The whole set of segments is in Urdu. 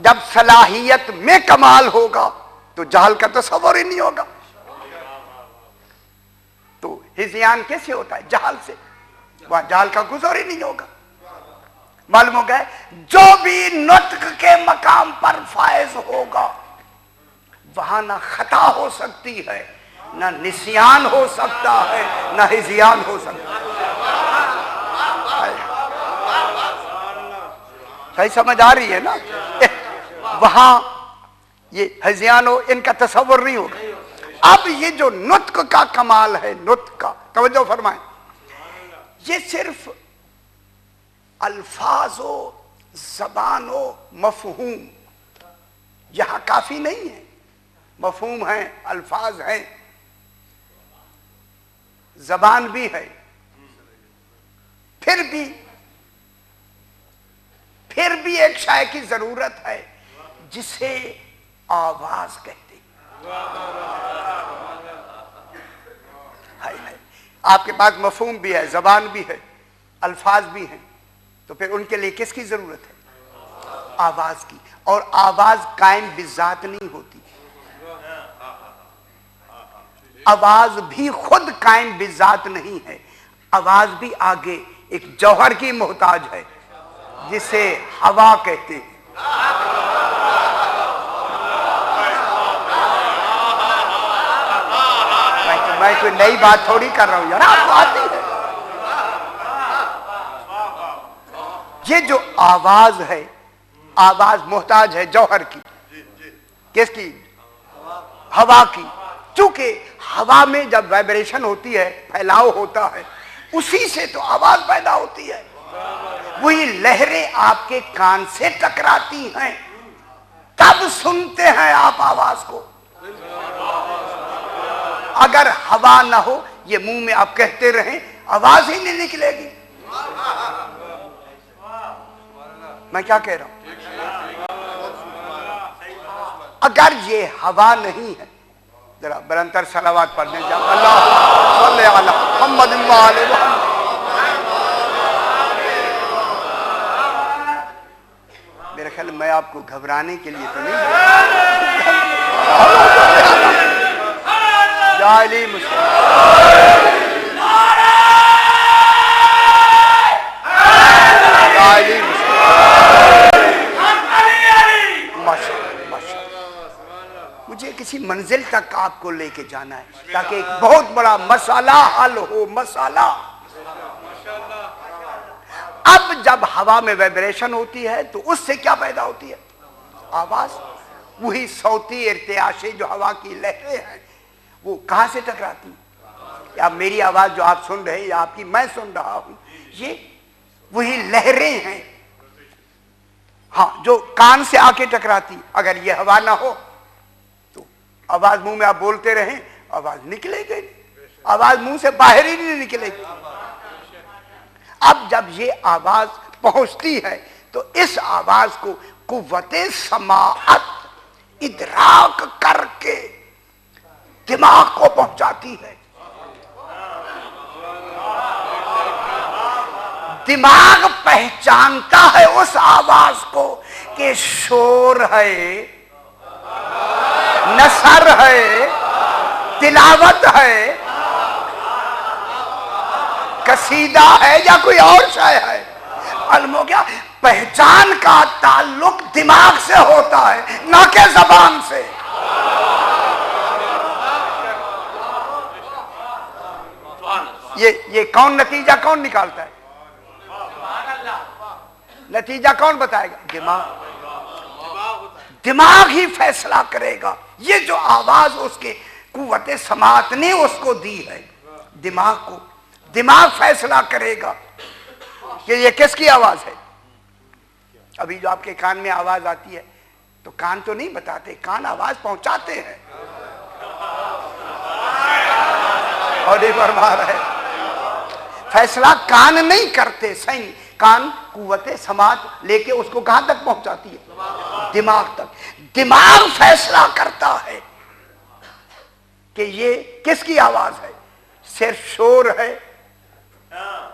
جب صلاحیت میں کمال ہوگا تو جہل کا تصور ہی نہیں ہوگا. تو ہذیان کیسے ہوتا ہے؟ جہل سے. وہاں جہل کا گزر ہی نہیں ہوگا. معلوم ہو گئے جو بھی نطق کے مقام پر فائز ہوگا وہاں نہ خطا ہو سکتی ہے، نہ نسیان ہو سکتا ہے، نہ ہذیان ہو سکتا ہے. صحیح سمجھ آ رہی ہے نا؟ وہاں یہ ہذیان ہو ان کا تصور نہیں ہوگا. اب یہ جو نطق کا کمال ہے، نطق کا، توجہ فرمائیں، یہ صرف الفاظ ہو، زبان ہو، مفہوم یہاں کافی نہیں ہے. مفہوم ہیں، الفاظ ہیں، زبان بھی ہے، پھر بھی ایک شے کی ضرورت ہے جسے آواز کہتے ہیں. آپ کے پاس مفہوم بھی ہے، زبان بھی ہے، الفاظ بھی ہیں، تو پھر ان کے لیے کس کی ضرورت ہے؟ آواز کی. اور آواز قائم بذات نہیں ہوتی. آواز بھی خود قائم بذات نہیں ہے. آواز بھی آگے ایک جوہر کی محتاج ہے جسے ہوا کہتے ہیں. میں کوئی نئی بات تھوڑی کر رہا ہوں یار، آپ کو آتی ہے. یہ جو آواز ہے، آواز محتاج ہے جوہر کی. کس کی؟ ہوا کی. چونکہ ہوا میں جب وائبریشن ہوتی ہے، پھیلاؤ ہوتا ہے، اسی سے تو آواز پیدا ہوتی ہے. وہی لہریں آپ کے کان سے ٹکراتی ہیں، تب سنتے ہیں آپ آواز کو. اگر ہوا نہ ہو، یہ منہ میں آپ کہتے رہیں، آواز ہی نہیں نکلے گی. میں کیا کہہ رہا ہوں؟ اگر یہ ہوا نہیں ہے، ذرا برنتر صلوات پڑھنے جا. اللہ صلی علی محمد وعلی محمد. میرے خیال میں آپ کو گھبرانے کے لیے تو نہیں یا علی مسلم. یا علی مسلم. مجھے کسی منزل تک آپ کو لے کے جانا ہے تاکہ ایک بہت بڑا مسئلہ حل ہو. مسئلہ اب جب ہوا میں وائبریشن ہوتی ہے تو اس سے کیا پیدا ہوتی ہے؟ آواز. وہی صوتی ارتعاشیں جو ہوا کی لہریں ہیں وہ کہاں سے ٹکراتی ہیں؟ یا میری آواز جو آپ سن رہے ہیں یا آپ کی میں سن رہا ہوں، یہ وہی لہریں ہیں ہاں جو کان سے آ کے ٹکراتی. اگر یہ ہوا نہ ہو تو آواز منہ میں آپ بولتے رہیں، آواز نکلے گی. آواز منہ سے باہر ہی نہیں نکلے گی. اب جب یہ آواز پہنچتی ہے تو اس آواز کو قوت سماعت ادراک کر کے دماغ کو پہنچاتی ہے. دماغ پہچانتا ہے اس آواز کو کہ شور ہے، نثر ہے، تلاوت ہے، قصیدہ ہے یا کوئی اور شے ہے. معلوم ہو گیا پہچان کا تعلق دماغ سے ہوتا ہے نہ کہ زبان سے. یہ کون نتیجہ کون نکالتا ہے؟ نتیجہ کون بتائے گا؟ دماغ. دماغ ہی فیصلہ کرے گا. یہ جو آواز اس کے قوت سماعت نے اس کو دی ہے دماغ کو، دماغ فیصلہ کرے گا کہ یہ کس کی آواز ہے. ابھی جو آپ کے کان میں آواز آتی ہے تو کان تو نہیں بتاتے، کان آواز پہنچاتے ہیں. اور یہ فرما رہے فیصلہ کان نہیں کرتے. صحیح کان قوت سماعت لے کے اس کو کہاں تک پہنچاتی ہے؟ دماغ تک. دماغ فیصلہ کرتا ہے کہ یہ کس کی آواز ہے، صرف شور ہے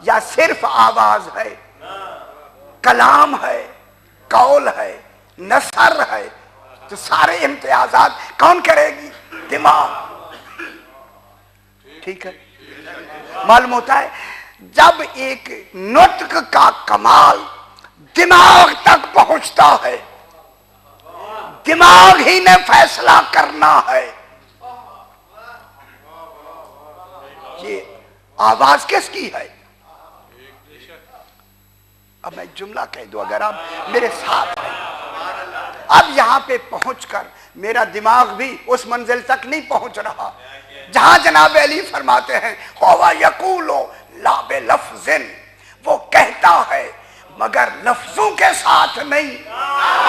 یا صرف آواز ہے، کلام ہے، قول ہے، نثر ہے تو سارے امتیازات کون کرے گی؟ دماغ. ٹھیک ہے. معلوم ہوتا ہے جب ایک نطق کا کمال دماغ تک پہنچتا ہے، دماغ ہی نے فیصلہ کرنا ہے. یہ آواز کس کی ہے؟ اب میں جملہ کہہ دوں اگر آپ میرے ساتھ ہیں. اب یہاں پہ پہنچ کر میرا دماغ بھی اس منزل تک نہیں پہنچ رہا جہاں جناب علی فرماتے ہیں ہوا یقولو لا بلفظ، وہ کہتا ہے مگر لفظوں کے ساتھ نہیں.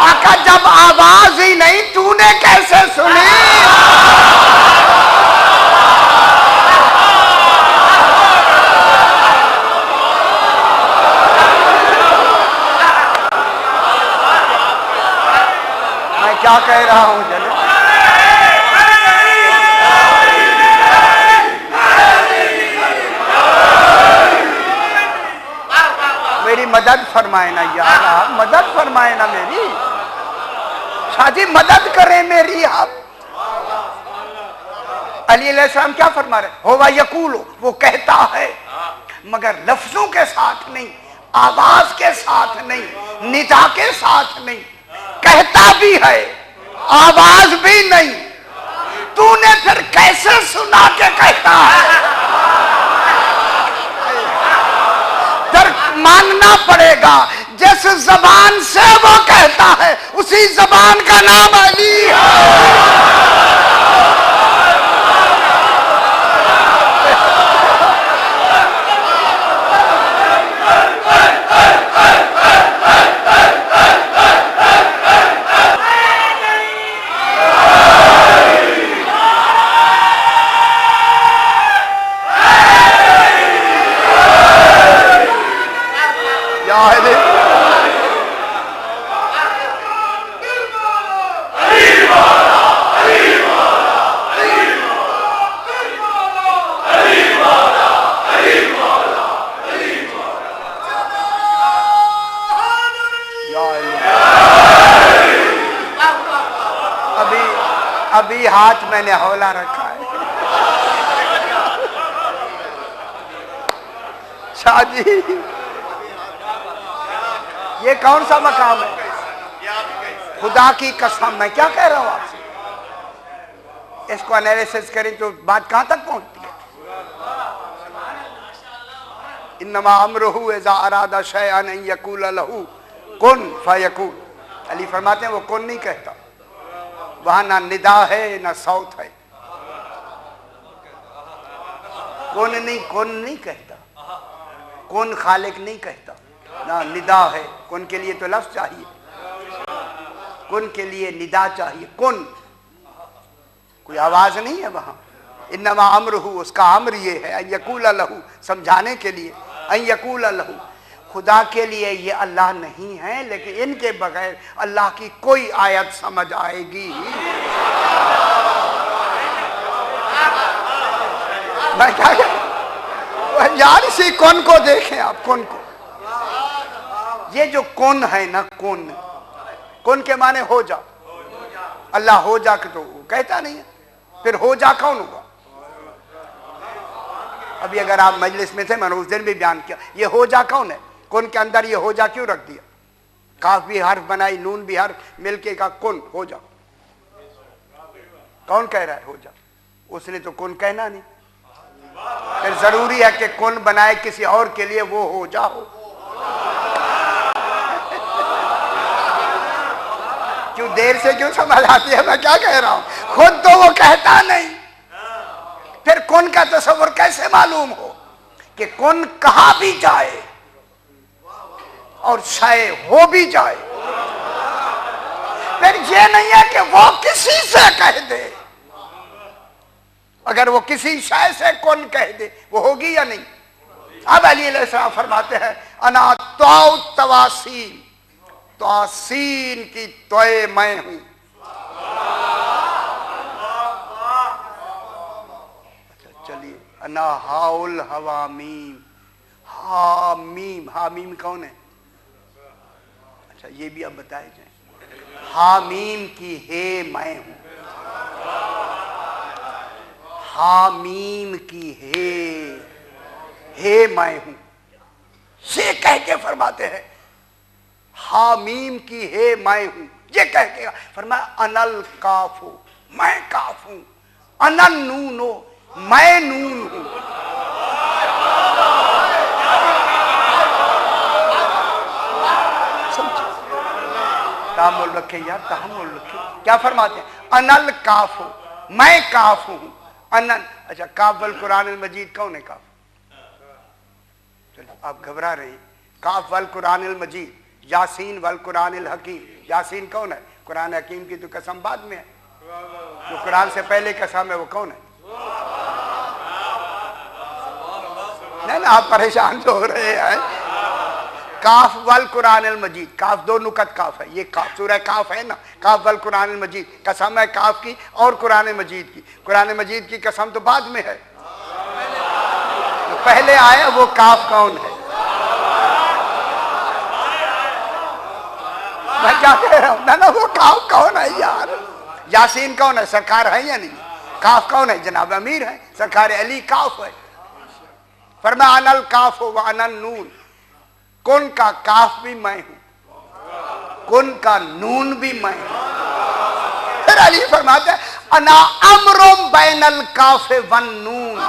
آقا جب آواز ہی نہیں تو نے کیسے سنی؟ میں کیا کہہ رہا ہوں جناب؟ میری مدد فرمائے نا یار، آپ مدد فرمائے نا میری. شاہ جی مدد کریں میری آپ. علی علیہ السلام کیا فرما رہے؟ ہوا یقولو، وہ کہتا ہے مگر لفظوں کے ساتھ نہیں، آواز کے ساتھ نہیں، ندا کے ساتھ نہیں. کہتا بھی ہے آواز بھی نہیں، تو نے پھر کیسے سنا کے کہتا ہے؟ ماننا پڑے گا جس زبان سے وہ کہتا ہے اسی زبان کا نام علی ہے. ابھی ہاتھ میں نے ہولا رکھا ہے. شاہ جی یہ کون سا مقام ہے؟ خدا کی قسم میں کیا کہہ رہا ہوں آپ سے؟ اس کو انالیسس کریں تو بات کہاں تک پہنچتی ہے؟ انما امرہ اذا اراد شیئا ان یقول لہ کن فیکون. علی فرماتے ہیں وہ کن نہیں کہتا، وہاں نہ ندا ہے نہ صوت ہے. کون نہیں کہتا، کون خالق نہیں کہتا، نہ ندا ہے. کون کے لیے تو لفظ چاہیے، کون کے لیے ندا چاہیے. کون کوئی آواز نہیں ہے وہاں. انما امرہ، اس کا امر یہ ہے ان یقول لہ، سمجھانے کے لیے. ان یقول لہ، خدا کے لیے یہ اللہ نہیں ہے لیکن ان کے بغیر اللہ کی کوئی آیت سمجھ آئے گی. میں کیا یار اسی کون کو دیکھیں آپ، کون کو. یہ جو کون ہے نا، کون کے معنی ہو جا. اللہ ہو جا کہ تو وہ کہتا نہیں ہے، پھر ہو جا کون ہوگا؟ ابھی اگر آپ مجلس میں تھے میں نے اس دن بھی بیان کیا یہ ہو جا کون ہے. کون کے اندر یہ ہو جا کیوں رکھ دیا؟ کاف بھی حرف بنائی، نون بھی حرف مل کے کہا کون ہو جا. کون کہہ رہا ہے ہو جا؟ اس نے تو کون کہنا نہیں. پھر ضروری ہے کہ کون بنائے کسی اور کے لیے وہ ہو جا ہو. کیوں دیر سے کیوں سمجھ آتی ہے میں کیا کہہ رہا ہوں؟ خود تو وہ کہتا نہیں، پھر کون کا تصور کیسے معلوم ہو کہ کون کہا بھی جائے اور شے ہو بھی جائے. پھر یہ نہیں ہے کہ وہ کسی سے کہہ دے. اگر وہ کسی شے سے کون کہہ دے وہ ہوگی یا نہیں؟ اب علی علیہ السلام فرماتے ہیں انا تو تواسین، تواسین کی توئے میں ہوں. چلیے انا ہاؤل حوامیم، حامیم. حامیم کون ہے؟ اچھا یہ بھی اب بتائے جائیں. حامیم کی ہے میں ہوں، حامیم کی ہے میں ہوں، یہ کہہ کے فرماتے ہیں حامیم کی ہے میں ہوں، یہ کہہ کے فرمایا انل کافو، میں کاف ہوں، انل نونو، میں نون ہوں۔ تحمل رکھے یار، تحمل رکھے، کیا فرماتے ہیں انل کاف ہوں، میں کاف ہوں، انل، اچھا کاف والقرآن المجید کون ہے کاف؟ چلو آپ گھبرا رہے ہیں، کاف والقرآن المجید، یاسین والقرآن الحکیم، یاسین کون ہے؟ قرآن حکیم کی تو قسم بعد میں ہے، جو قرآن سے پہلے قسم ہے وہ کون ہے؟ نہیں نا، آپ پریشان جو ہو رہے ہیں، کاف والقرآن المجید، کاف دو نکت کاف ہے، یہ کاف سورہ کاف ہے نا، کاف والقرآن المجید، قسم ہے کاف کی اور قرآن مجید کی، قرآن مجید کی قسم تو بعد میں ہے، جو پہلے آیا وہ کاف کون ہے؟ میں کیا کہہ رہا ہوں، نا وہ کاف کون ہے یار؟ یاسین کون ہے؟ سرکار ہے یا نہیں؟ کاف کون ہے؟ جناب امیر ہے، سرکار علی کاف ہے۔ فرمایا انل کاف و انل نون، کن کا کاف بھی میں ہوں، کن کا نون بھی میں ہوں۔ پھر علی فرماتے ہیں انا امرم بین الکاف والنون،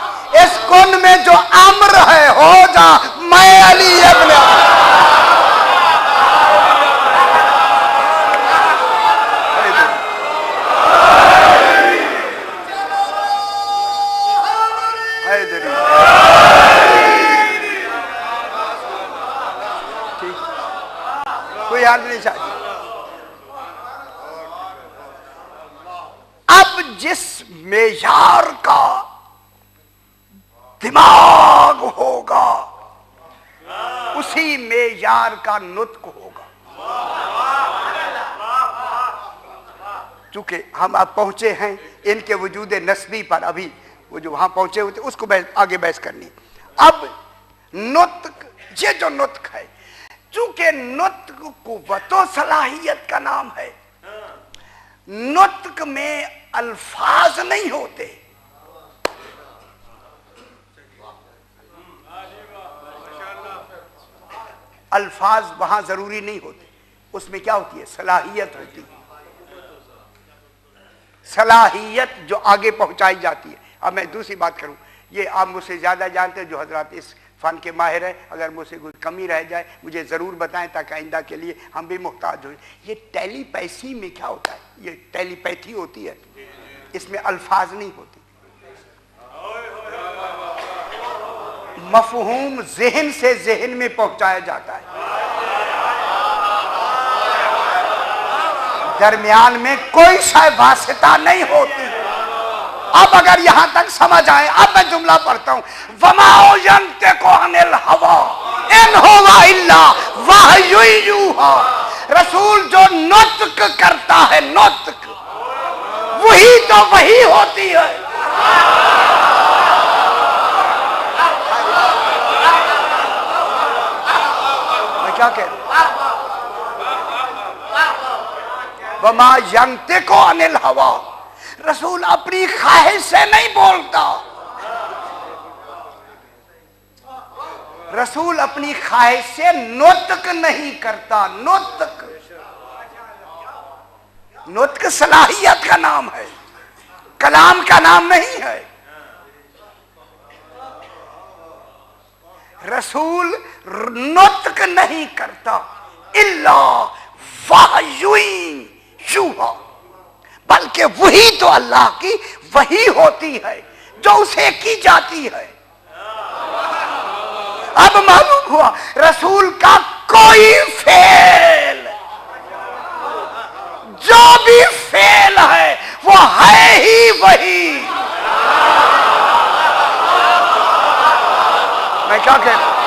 اس کن میں جو امر ہے ہو جا، میں علی ابن کوئی یاد نہیں چاہیے۔ اب جس معیار کا دماغ ہوگا اسی معیار کا نطق ہوگا۔ چونکہ ہم اب پہنچے ہیں ان کے وجود نسبی پر، ابھی وہ جو وہاں پہنچے ہوتے اس کو آگے بحث کرنی۔ اب نطق، یہ جو نطق ہے، چونکہ نطق قوت و صلاحیت کا نام ہے، نطق میں الفاظ نہیں ہوتے، الفاظ وہاں ضروری نہیں ہوتے، اس میں کیا ہوتی ہے؟ صلاحیت ہوتی ہے، صلاحیت جو آگے پہنچائی جاتی ہے۔ اب میں دوسری بات کروں، یہ آپ مجھ سے زیادہ جانتے ہیں جو حضرات اس فن کے ماہر ہیں، اگر مجھ سے کوئی کمی رہ جائے مجھے ضرور بتائیں تاکہ آئندہ کے لیے ہم بھی محتاج ہوئیں۔ یہ ٹیلی پیسی میں کیا ہوتا ہے؟ یہ ٹیلی پیتھی ہوتی ہے، اس میں الفاظ نہیں ہوتے، مفہوم ذہن سے ذہن میں پہنچایا جاتا ہے، درمیان میں کوئی شے واسطہ نہیں ہوتی۔ اب اگر یہاں تک سمجھ آئے، اب میں جملہ پڑھتا ہوں، وَمَا يَنْطِقُ عَنِ الْهَوَىٰ إِنْ هُوَ إِلَّا وَحْيٌ يُوحَىٰ، رسول جو نطق کرتا ہے، نطق وہی تو وہی ہوتی ہے۔ میں کیا کہہ رہا ہوں؟ وَمَا يَنْطِقُ عَنِ الْهَوَىٰ، رسول اپنی خواہش سے نہیں بولتا، رسول اپنی خواہش سے نطق نہیں کرتا، نطق، نطق صلاحیت کا نام ہے، کلام کا نام نہیں ہے۔ رسول نطق نہیں کرتا الا وحی یوحیٰ، بلکہ وہی تو اللہ کی وحی ہوتی ہے جو اسے کی جاتی ہے۔ اب معلوم ہوا رسول کا کوئی فعل، جو بھی فعل ہے وہ ہے ہی وہی۔ میں کیا کہہ رہا ہوں؟